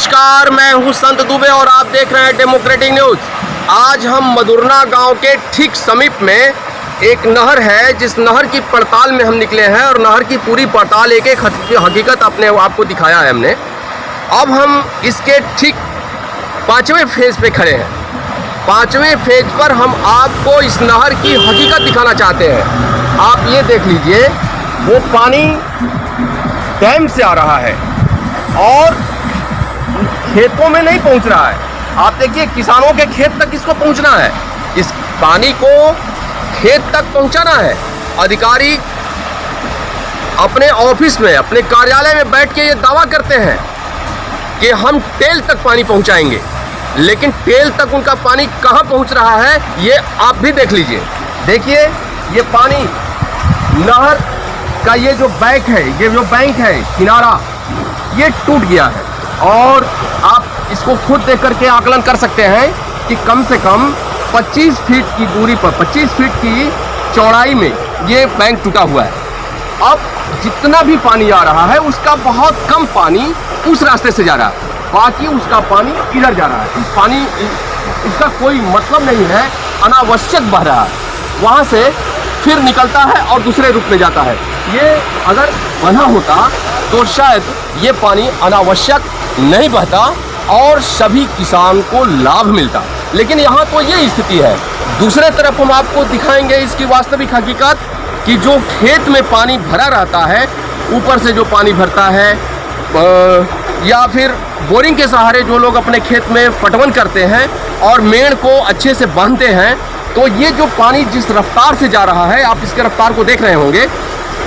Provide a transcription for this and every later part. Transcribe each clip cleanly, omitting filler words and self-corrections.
नमस्कार, मैं हूं संत दुबे और आप देख रहे हैं डेमोक्रेटिक न्यूज़। आज हम मधुरना गांव के ठीक समीप में एक नहर है, जिस नहर की पड़ताल में हम निकले हैं और नहर की पूरी पड़ताल एक एक हकीकत अपने आपको दिखाया है हमने। अब हम इसके ठीक 5वें फेज़ पे खड़े हैं। 5वें फेज़ पर हम आपको इस नहर की हकीकत दिखाना चाहते हैं। आप ये देख लीजिए, वो पानी डैम से आ रहा है और खेतों में नहीं पहुंच रहा है। आप देखिए, किसानों के खेत तक इसको पहुंचना है, इस पानी को खेत तक पहुंचाना है। अधिकारी अपने ऑफिस में, अपने कार्यालय में बैठ के ये दावा करते हैं कि हम टेल तक पानी पहुंचाएंगे, लेकिन टेल तक उनका पानी कहां पहुंच रहा है ये आप भी देख लीजिए। देखिए, ये पानी नहर का ये जो बैंक है, ये जो बैंक है किनारा, ये टूट गया है और आप इसको खुद देख करके आकलन कर सकते हैं कि कम से कम 25 फीट की दूरी पर, 25 फीट की चौड़ाई में ये बैंक टूटा हुआ है। अब जितना भी पानी आ रहा है उसका बहुत कम पानी उस रास्ते से जा रहा है, बाकी उसका पानी इधर जा रहा है। इस पानी इसका कोई मतलब नहीं है, अनावश्यक बह रहा है, वहाँ से फिर निकलता है और दूसरे रूप में जाता है। ये अगर बना होता तो शायद ये पानी अनावश्यक नहीं बहता और सभी किसान को लाभ मिलता, लेकिन यहाँ तो ये स्थिति है। दूसरे तरफ हम आपको दिखाएंगे इसकी वास्तविक हकीकत कि जो खेत में पानी भरा रहता है, ऊपर से जो पानी भरता है या फिर बोरिंग के सहारे जो लोग अपने खेत में पटवन करते हैं और मेड़ को अच्छे से बांधते हैं, तो ये जो पानी जिस रफ्तार से जा रहा है, आप इसके रफ्तार को देख रहे होंगे,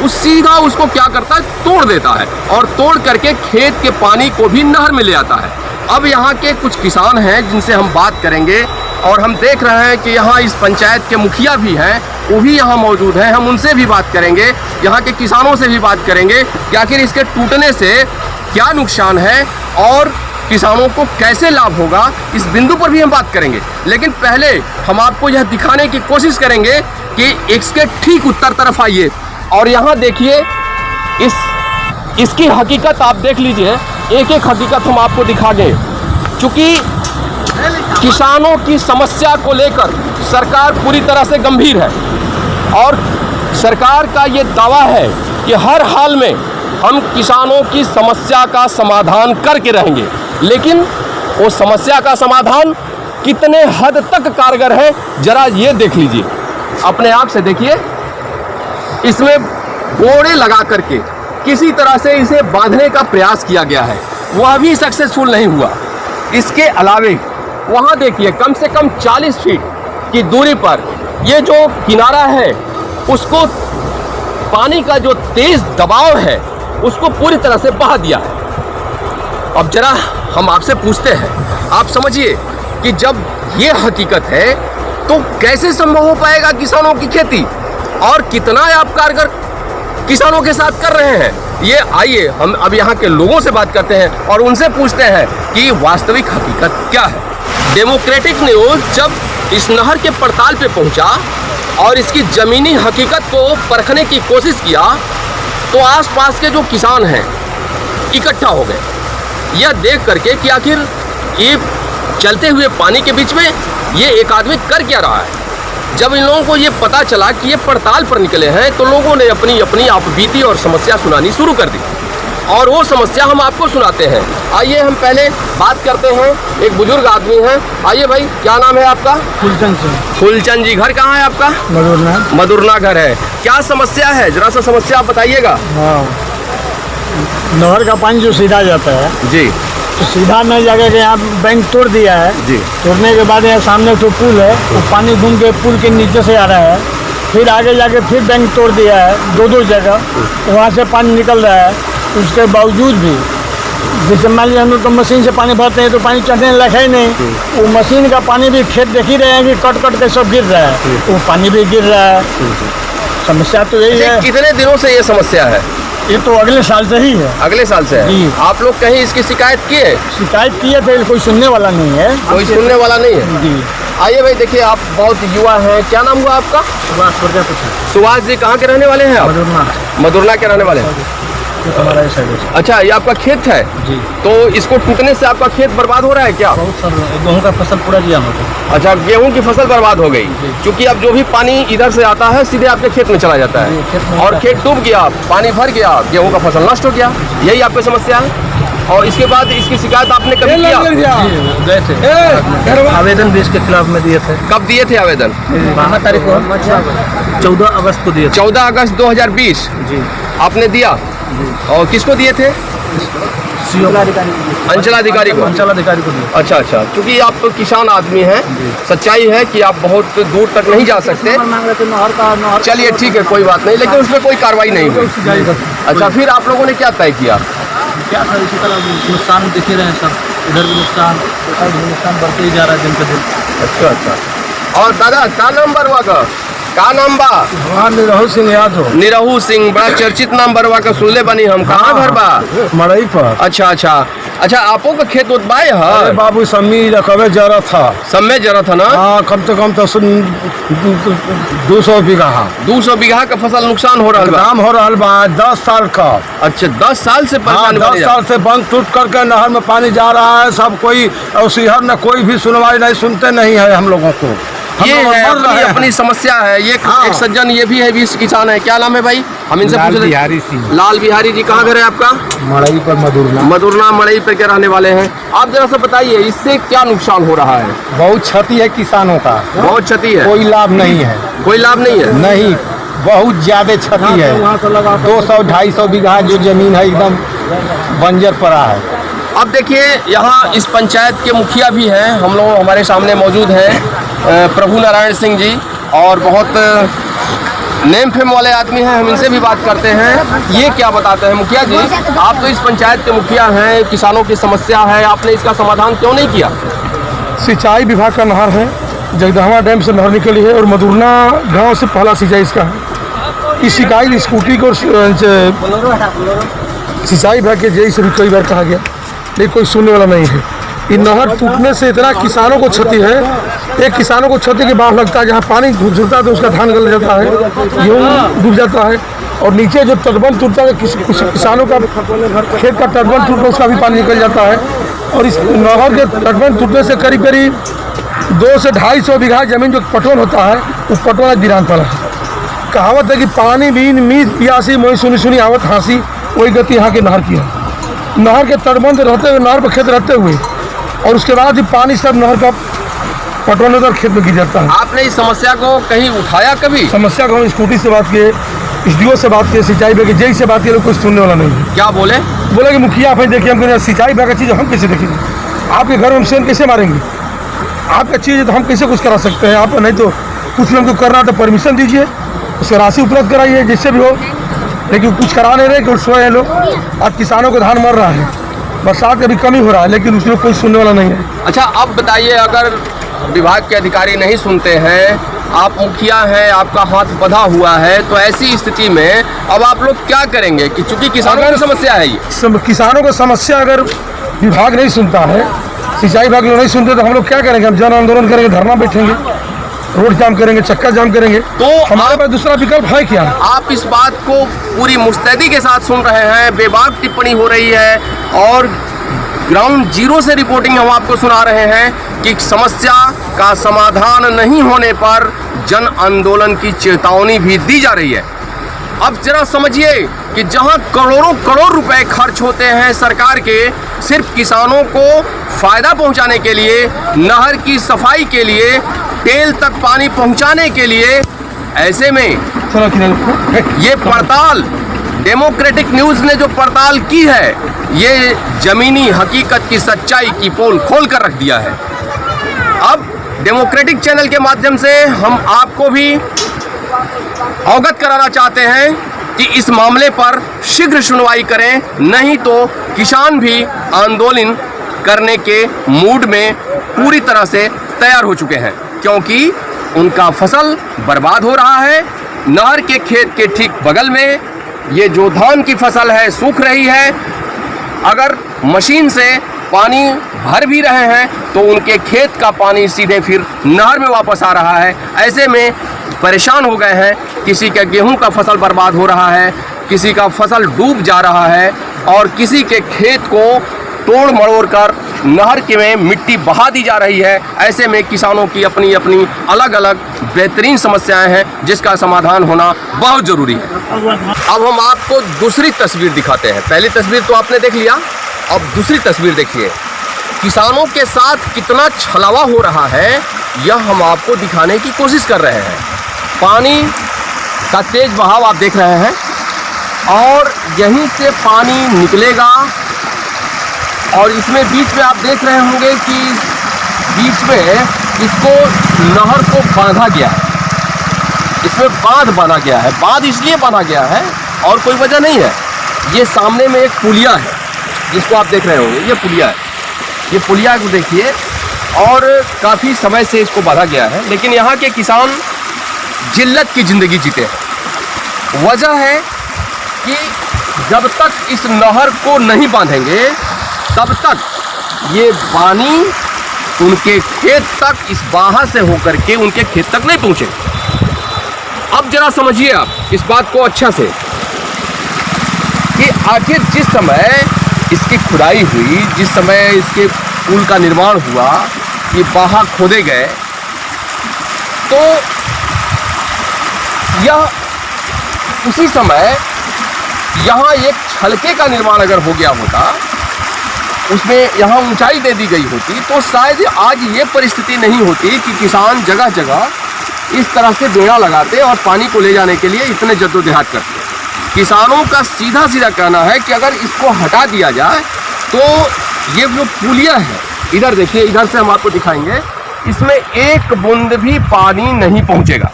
उस सीधा उसको क्या करता है, तोड़ देता है और तोड़ करके खेत के पानी को भी नहर में ले आता है। अब यहाँ के कुछ किसान हैं जिनसे हम बात करेंगे और हम देख रहे हैं कि यहाँ इस पंचायत के मुखिया भी हैं, वो भी यहाँ मौजूद हैं। हम उनसे भी बात करेंगे, यहाँ के किसानों से भी बात करेंगे कि आखिर इसके टूटने से क्या नुकसान है और किसानों को कैसे लाभ होगा, इस बिंदु पर भी हम बात करेंगे। लेकिन पहले हम आपको यह दिखाने की कोशिश करेंगे कि इसके ठीक उत्तर तरफ आइए और यहाँ देखिए, इसकी हकीकत आप देख लीजिए। एक एक हकीकत हम आपको दिखा गए। चूँकि किसानों की समस्या को लेकर सरकार पूरी तरह से गंभीर है और सरकार का ये दावा है कि हर हाल में हम किसानों की समस्या का समाधान करके रहेंगे, लेकिन वो समस्या का समाधान कितने हद तक कारगर है जरा ये देख लीजिए, अपने आप से देखिए। इसमें बोरे लगा करके किसी तरह से इसे बांधने का प्रयास किया गया है, वह भी सक्सेसफुल नहीं हुआ। इसके अलावे वहाँ देखिए, कम से कम 40 फीट की दूरी पर ये जो किनारा है, उसको पानी का जो तेज दबाव है उसको पूरी तरह से बहा दिया है। अब जरा हम आपसे पूछते हैं, आप समझिए कि जब ये हकीकत है तो कैसे संभव हो पाएगा किसानों की खेती और कितना आप कारगर किसानों के साथ कर रहे हैं। ये आइए हम अब यहाँ के लोगों से बात करते हैं और उनसे पूछते हैं कि वास्तविक हकीकत क्या है। डेमोक्रेटिक न्यूज़ जब इस नहर के पड़ताल पे पहुँचा और इसकी ज़मीनी हकीकत को परखने की कोशिश किया, तो आसपास के जो किसान हैं इकट्ठा हो गए यह देख करके कि आखिर ये चलते हुए पानी के बीच में ये एक आदमी कर क्या रहा है। जब इन लोगों को ये पता चला कि ये पड़ताल पर निकले हैं, तो लोगों ने अपनी अपनी आपबीती और समस्या सुनानी शुरू कर दी और वो समस्या हम आपको सुनाते हैं। आइए हम पहले बात करते हैं, एक बुजुर्ग आदमी हैं। आइए भाई, क्या नाम है आपका? फुलचंद जी। फुलचंद जी, घर कहाँ है आपका? मधुरना। मधुरना घर है। क्या समस्या है, जरा सा समस्या आप बताइएगा। हाँ, नहर का पानी जो सीधा जाता है जी, तो सीधा नहीं जाकर के यहाँ बैंक तोड़ दिया है जी। तोड़ने के बाद यहाँ सामने तो पुल है, वो पानी घूम के पुल के नीचे से आ रहा है, फिर आगे जाके फिर बैंक तोड़ दिया है, दो जगह वहाँ से पानी निकल रहा है। उसके बावजूद भी जैसे मान लीजिए हम लोग तो मशीन से पानी भरते हैं तो पानी चढ़ने लायक है नहीं, वो मशीन का पानी भी खेत देख ही रहे हैं कि कट कट के सब गिर रहा है, वो पानी भी गिर रहा है। समस्या तो यही है। कितने दिनों से ये समस्या है? ये तो अगले साल से ही है। अगले साल से है? जी। आप लोग कहीं इसकी शिकायत किए? शिकायत किए थे, कोई सुनने वाला नहीं है। कोई सुनने वाला नहीं है? जी। आइए भाई, देखिए आप बहुत युवा हैं, क्या नाम हुआ आपका? सुभाष प्रजापति। सुभाष जी, कहाँ के रहने वाले हैं आप? मधुरना। मधुरना के रहने वाले हैं। खेत हमारा इस साइड है। अच्छा, ये आपका खेत है? जी। तो इसको टूटने से आपका खेत बर्बाद हो रहा है क्या? बहुत सर गेहूँ का फसल पूरा जिया होता अच्छा, गेहूं की फसल बर्बाद हो गई क्योंकि अब जो भी पानी इधर से आता है सीधे आपके खेत में चला जाता जी, खेत में है और जाता खेत डूब गया, पानी भर गया, गेहूं का फसल नष्ट हो गया। यही आपकी समस्या है। और इसके बाद इसकी शिकायत आपने कभी किया? गए थे आवेदन भी इसके खिलाफ में दिए थे। कब दिए थे आवेदन? 12 तारीख को 14 अगस्त को दिए थे। 14 अगस्त 2020 जी। आपने दिया? और किसको दिए थे? अंचलाधिकारी को। अंचलाधिकारी को दिए। अच्छा अच्छा, क्योंकि आप तो किसान आदमी हैं, सच्चाई है कि आप बहुत दूर तक नहीं जा सकते। मांग रहे थे नहर का। चलिए ठीक है, कोई बात नहीं, लेकिन उसमें कोई कार्रवाई नहीं हुई। अच्छा, फिर आप लोगों ने क्या तय किया? क्या था, इसी तरह नुकसान दिख ही रहे हैं सब, इधर भी नुकसान, उधर भी नुकसान बढ़ते ही जा रहा है दिन पे दिन। अच्छा अच्छा। और दादा का नाम बरवा का नाम बा? हाँ, निरहू सिंह यादव। निरहू सिंह, बड़ा चर्चित नाम बरवा का सुनले बनी हम। कहाँ घर बा? मड़ई पर। अच्छा अच्छा अच्छा, आपो का खेत उतबाए है? बाबू समी रकबे जरा था। सब में जरा था ना? हाँ, कम से कम तो 200 बीघा। 200 बीघा का फसल नुकसान हो रहा है। काम हो रहा बा 10 साल का। अच्छा, 10 साल से हाँ, परेशान 10 साल से बंद टूट करके नहर में पानी जा रहा है। सब कोई और सिहर न कोई भी सुनवाई नहीं, सुनते नहीं है हम लोगों को। ये है अपनी समस्या है। ये एक सज्जन ये भी है, 20 किसान है। क्या नाम है भाई? हम इनसे पूछ लें। बिहारी सिंह। लाल बिहारी जी, कहाँ घर है आपका? मड़ई पर मधुरना। मधुरना मड़ई पर के रहने वाले हैं। आप जरा सा बताइए, इससे क्या नुकसान हो रहा है? बहुत क्षति है किसानों का। बहुत क्षति है। कोई लाभ नहीं है। कोई लाभ नहीं है? नहीं, बहुत ज्यादा क्षति है। 200-250 बीघा जो जमीन है एकदम बंजर पड़ा है। अब देखिए, यहाँ इस पंचायत के मुखिया भी हैं, हम लोग हमारे सामने मौजूद हैं, प्रभु नारायण सिंह जी, और बहुत नेम फेम वाले आदमी हैं। हम इनसे भी बात करते हैं। ये क्या बताते हैं मुखिया जी? आप तो इस पंचायत के मुखिया हैं, किसानों की समस्या है, आपने इसका समाधान क्यों नहीं किया? सिंचाई विभाग का नहर है, जगदहवा डैम से नहर निकली है और मधुरना गांव से पहला सिंचाई इसका है। इस शिकायत स्कूटी को सिंचाई विभाग के जेई से भी कई बार कहा गया, लेकिन कोई सुनने वाला नहीं है। इन नहर टूटने से इतना किसानों को क्षति है। एक किसानों को क्षति के बाद लगता है जहाँ पानी घुसता है तो उसका धान गल जाता है, गेहूँ डूब जाता है, और नीचे जो तटबंध टूटता है कुछ किसानों का खेत का तटबंध टूटता है, उसका भी पानी निकल जाता है। और इस नहर के तटबंध टूटने से करीब करीब 200 से 250 बीघा जमीन जो पटवन होता है वो पटवन वीरान पड़ा है। कहावत है कि पानी बीन मीत पियासी मोई सुनी सुनी आवत हंसी, वही गति यहाँ के नहर की है। नहर के तटबंध रहते हुए, नहर पर खेत रहते हुए, और उसके बाद ही पानी सब नहर का पटवन उधर खेत में गिर जाता है। आपने इस समस्या को कहीं उठाया कभी? समस्या को हम स्कूटी से बात किए, SDO से बात किए, सिंचाई विभाग के जेई से बात किए, कोई सुनने वाला नहीं है। क्या बोले? बोले कि मुखिया आप देखिए, हम सिंचाई विभाग का चीज़ हम कैसे देखेंगे? आपके घर में हम सेन कैसे मारेंगे? आपका चीज़ है तो हम कैसे कुछ करा सकते हैं? आप नहीं तो कुछ लोग को करना तो परमिशन दीजिए, उसका राशि उपलब्ध कराइए जिससे भी हो, लेकिन कुछ करा नहीं रहे कि सोए हैं लोग। आज किसानों को धान मर रहा है, बरसात का भी कमी हो रहा है, लेकिन उसमें कोई सुनने वाला नहीं है। अच्छा, अब बताइए, अगर विभाग के अधिकारी नहीं सुनते हैं, आप मुखिया हैं, आपका हाथ बंधा हुआ है, तो ऐसी स्थिति में अब आप लोग क्या करेंगे? कि चूंकि किसानों की समस्या है ये। किसानों को समस्या अगर विभाग नहीं सुनता है, सिंचाई विभाग लोग नहीं सुनते, तो हम लोग क्या करेंगे? हम जन आंदोलन करेंगे, धरना बैठेंगे, रोड जाम करेंगे, चक्का जाम करेंगे। तो हमारे पास दूसरा विकल्प है क्या? आप इस बात को पूरी मुस्तैदी के साथ सुन रहे हैं, बेबाक टिप्पणी हो रही है, और ग्राउंड जीरो से रिपोर्टिंग हम आपको सुना रहे हैं कि समस्या का समाधान नहीं होने पर जन आंदोलन की चेतावनी भी दी जा रही है। अब जरा समझिए कि जहां करोड़ों करोड़ रुपए खर्च होते हैं सरकार के सिर्फ किसानों को फायदा पहुंचाने के लिए, नहर की सफाई के लिए, टेल तक पानी पहुंचाने के लिए, ऐसे में ये पड़ताल डेमोक्रेटिक न्यूज़ ने जो पड़ताल की है, ये जमीनी हकीकत की सच्चाई की पोल खोल कर रख दिया है। अब डेमोक्रेटिक चैनल के माध्यम से हम आपको भी अवगत कराना चाहते हैं कि इस मामले पर शीघ्र सुनवाई करें, नहीं तो किसान भी आंदोलन करने के मूड में पूरी तरह से तैयार हो चुके हैं, क्योंकि उनका फसल बर्बाद हो रहा है। नहर के खेत के ठीक बगल में ये जो धान की फसल है सूख रही है। अगर मशीन से पानी भर भी रहे हैं तो उनके खेत का पानी सीधे फिर नहर में वापस आ रहा है। ऐसे में परेशान हो गए हैं, किसी का गेहूं का फसल बर्बाद हो रहा है, किसी का फसल डूब जा रहा है और किसी के खेत को तोड़ मरोड़ कर नहर के में मिट्टी बहा दी जा रही है। ऐसे में किसानों की अपनी अपनी अलग अलग बेहतरीन समस्याएं हैं जिसका समाधान होना बहुत ज़रूरी है। अब हम आपको दूसरी तस्वीर दिखाते हैं। पहली तस्वीर तो आपने देख लिया, अब दूसरी तस्वीर देखिए। किसानों के साथ कितना छलावा हो रहा है यह हम आपको दिखाने की कोशिश कर रहे हैं। पानी का तेज बहाव आप देख रहे हैं और यहीं से पानी निकलेगा और इसमें बीच में आप देख रहे होंगे कि बीच में इसको नहर को बांधा गया है, इसमें बांध बना गया है। बांध इसलिए बना गया है और कोई वजह नहीं है। ये सामने में एक पुलिया है जिसको आप देख रहे होंगे, ये पुलिया है। ये पुलिया को देखिए और काफ़ी समय से इसको बांधा गया है, लेकिन यहाँ के किसान जिल्लत की ज़िंदगी जीते हैं। वजह है कि जब तक इस नहर को नहीं बांधेंगे तब तक ये पानी उनके खेत तक इस बाहा से होकर के उनके खेत तक नहीं पहुँचे। अब जरा समझिए आप इस बात को अच्छा से कि आखिर जिस समय इसकी खुदाई हुई, जिस समय इसके पुल का निर्माण हुआ, ये बाहा खोदे गए, तो यह उसी समय यहाँ एक छलके का निर्माण अगर हो गया होता, उसमें यहाँ ऊंचाई दे दी गई होती, तो शायद आज ये परिस्थिति नहीं होती कि किसान जगह जगह इस तरह से बेड़ा लगाते और पानी को ले जाने के लिए इतने जद्दोजहद करते। किसानों का सीधा सीधा कहना है कि अगर इसको हटा दिया जाए तो ये जो पुलिया है, इधर देखिए, इधर से हम आपको दिखाएंगे, इसमें एक बूंद भी पानी नहीं पहुँचेगा।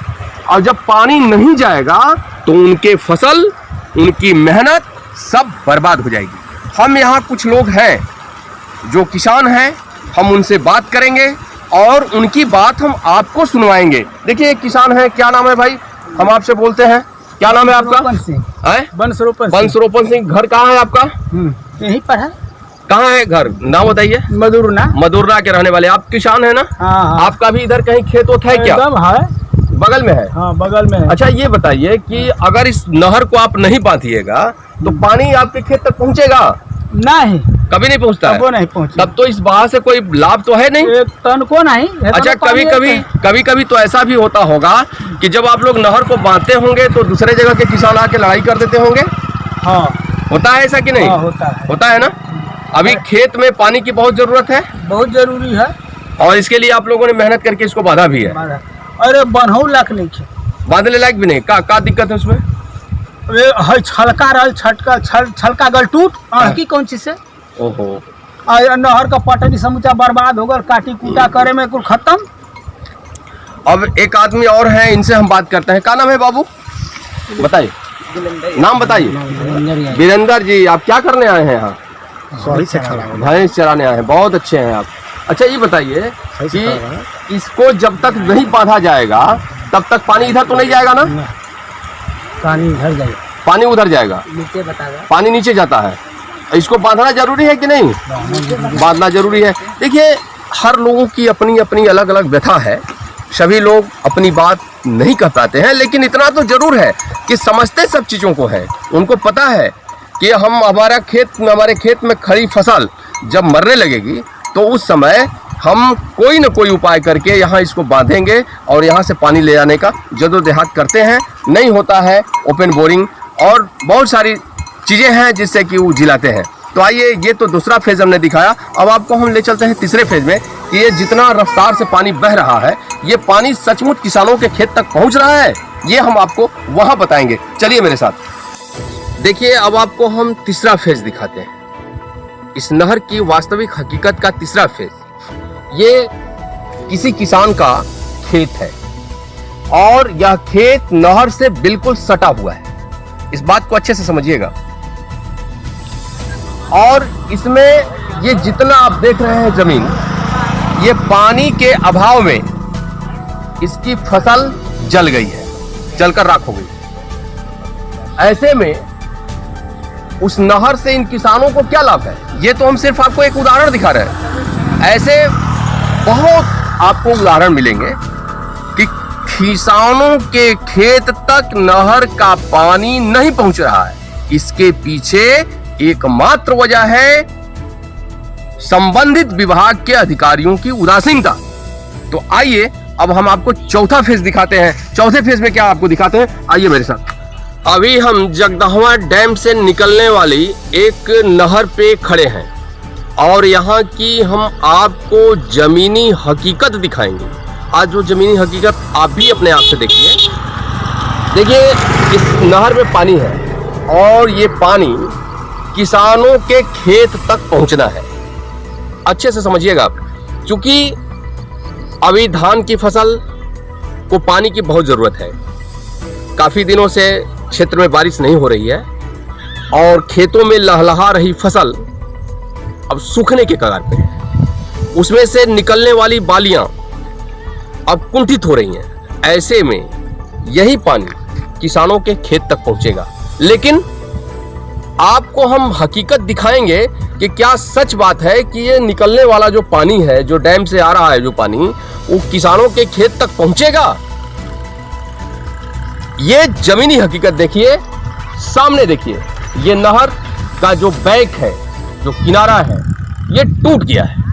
और जब पानी नहीं जाएगा तो उनके फसल, उनकी मेहनत सब बर्बाद हो जाएगी। हम यहाँ कुछ लोग हैं जो किसान हैं, हम उनसे बात करेंगे और उनकी बात हम आपको सुनवाएंगे। देखिए एक किसान है, क्या नाम है भाई? हम आपसे बोलते हैं, क्या नाम है आपका? बंसरोपन सिंह। घर कहाँ है आपका? यहीं पर है। कहाँ है घर? नाम बताइए। मदुरना के रहने वाले आप किसान है ना? हाँ। आपका भी इधर कहीं खेत होता है क्या? है, बगल में है। हाँ, बगल में है। अच्छा ये बताइए कि अगर इस नहर को आप नहीं बांधिएगा तो पानी आपके खेत तक पहुँचेगा? नहीं, कभी नहीं पहुँचता है। नहीं पहुँचा। तब तो इस बाह से कोई लाभ तो है नहीं। एक टन को नहीं। अच्छा कभी कभी तो ऐसा भी होता होगा कि जब आप लोग नहर को बांधते होंगे तो दूसरे जगह के किसान आके लड़ाई कर देते होंगे। हाँ, होता है ऐसा कि नहीं? हाँ, होता है ना। अभी खेत में पानी की बहुत जरूरत है, बहुत जरूरी है और इसके लिए आप लोगों ने मेहनत करके इसको बांधा भी है। अरे बनहु लाख नहीं थे, बांधने लायक भी नहीं। का दिक्कत है उसमें? अरे छलका रहल, छलका गल टूट की कौन चीज से? ओहो, नहर का पटरी समूचा बर्बाद हो गल, काटी कूटा करे में कुल खत्म। अब एक आदमी और है, इनसे हम बात करते हैं। क्या नाम है बाबू? बताइए, नाम बताइए। वीरेंद्र जी, आप क्या करने आए हैं यहाँ? भैंस चराने आए हैं। बहुत अच्छे हैं आप। अच्छा ये बताइए कि इसको जब तक नहीं बांधा जाएगा तब तक पानी इधर तो नहीं जाएगा ना? पानी इधर जाएगा, पानी उधर जाएगा, नीचे बताएगा, पानी नीचे जाता है। इसको बांधना जरूरी है कि नहीं? बांधना जरूरी है। देखिए हर लोगों की अपनी अपनी अलग अलग व्यथा है, सभी लोग अपनी बात नहीं कह पाते हैं, लेकिन इतना तो जरूर है कि समझते सब चीज़ों को है। उनको पता है कि हमारे खेत में खड़ी फसल जब मरने लगेगी तो उस समय हम कोई न कोई उपाय करके यहाँ इसको बांधेंगे और यहाँ से पानी ले जाने का जद्दोजहद करते हैं। नहीं होता है ओपन बोरिंग और बहुत सारी चीज़ें हैं जिससे कि वो जिलाते हैं। तो आइए, ये तो दूसरा फेज़ हमने दिखाया, अब आपको हम ले चलते हैं तीसरे फेज़ में कि ये जितना रफ्तार से पानी बह रहा है, ये पानी सचमुच किसानों के खेत तक पहुँच रहा है, ये हम आपको वहाँ बताएंगे। चलिए मेरे साथ। देखिए अब आपको हम तीसरा फेज़ दिखाते हैं, इस नहर की वास्तविक हकीकत का तीसरा फेज़। ये किसी किसान का खेत है और यह खेत नहर से बिल्कुल सटा हुआ है, इस बात को अच्छे से समझिएगा। और इसमें ये जितना आप देख रहे हैं जमीन, ये पानी के अभाव में इसकी फसल जल गई है, जलकर राख हो गई। ऐसे में उस नहर से इन किसानों को क्या लाभ है? ये तो हम सिर्फ आपको एक उदाहरण दिखा रहे हैं। ऐसे बहुत आपको उदाहरण मिलेंगे कि किसानों के खेत तक नहर का पानी नहीं पहुंच रहा है। इसके पीछे एकमात्र वजह है संबंधित विभाग के अधिकारियों की उदासीनता। तो आइए अब हम आपको चौथा फेज दिखाते हैं। चौथे फेज में क्या आपको दिखाते हैं, आइए मेरे साथ। अभी हम जगदहवा डैम से निकलने वाली एक नहर पे खड़े हैं और यहाँ की हम आपको जमीनी हकीकत दिखाएंगे। आज जो जमीनी हकीकत आप भी अपने आप से देखिए। देखिए, इस नहर में पानी है और ये पानी किसानों के खेत तक पहुंचना है। अच्छे से समझिएगा आप, क्योंकि अभी धान की फसल को पानी की बहुत ज़रूरत है। काफ़ी दिनों से क्षेत्र में बारिश नहीं हो रही है और खेतों में लहलहा रही फसल अब सूखने के कगार पे है। उसमें से निकलने वाली बालियां अब कुंठित हो रही हैं। ऐसे में यही पानी किसानों के खेत तक पहुंचेगा। लेकिन आपको हम हकीकत दिखाएंगे कि क्या सच बात है कि ये निकलने वाला जो पानी है, जो डैम से आ रहा है जो पानी, वो किसानों के खेत तक पहुंचेगा। ये जमीनी हकीकत देखिए, सामने देखिए। ये नहर का जो बैंक है, जो किनारा है, ये टूट गया है।